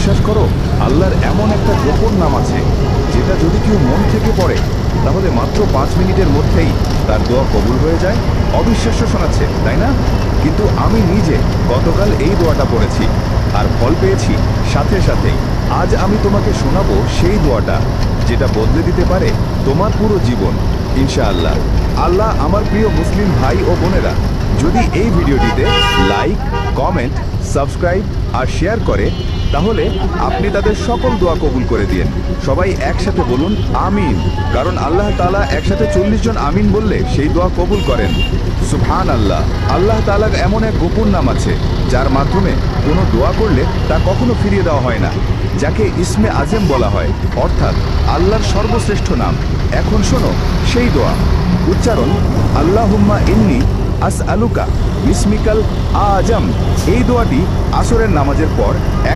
বিশ্বাস করো, আল্লাহর এমন একটা গোপন নাম আছে যেটা যদি কেউ মন থেকে পড়ে তাহলে মাত্র 5 মিনিটের মধ্যেই তার দোয়া কবুল হয়ে যায়। অবিশ্বাস্য শোনাচ্ছে, তাই না? কিন্তু আমি নিজে গতকাল এই দোয়াটা পড়েছি আর ফল পেয়েছি সাথে সাথেই। আজ আমি তোমাকে শোনাবো সেই দোয়াটা যেটা বদলে দিতে পারে তোমার পুরো জীবন ইনশাআল্লাহ। আল্লাহ আমার প্রিয় মুসলিম ভাই ও বোনেরা যদি এই ভিডিওটিতে লাইক, কমেন্ট, সাবস্ক্রাইব আর শেয়ার করে তাহলে আপনি তাদের সকল দোয়া কবুল করে দিন। সবাই একসাথে বলুন আমিন, কারণ আল্লাহ তাআলা একসাথে 40 জন আমিন বললে সেই দোয়া কবুল করেন। সুবহানাল্লাহ। আল্লাহ তাআলার এমন এক গোপন নাম আছে যার মাধ্যমে কোনো দোয়া করলে তা কখনো ফিরিয়ে দেওয়া হয় না, যাকে ইসমে আজম বলা হয়, অর্থাৎ আল্লাহর সর্বশ্রেষ্ঠ নাম। এখন শোনো সেই দোয়া। উচ্চারণ আল্লাহুম্মা ইন্নী আসআলুকা বিসমিকাল আজম। এই দোয়াটি আসরের নামাজের পর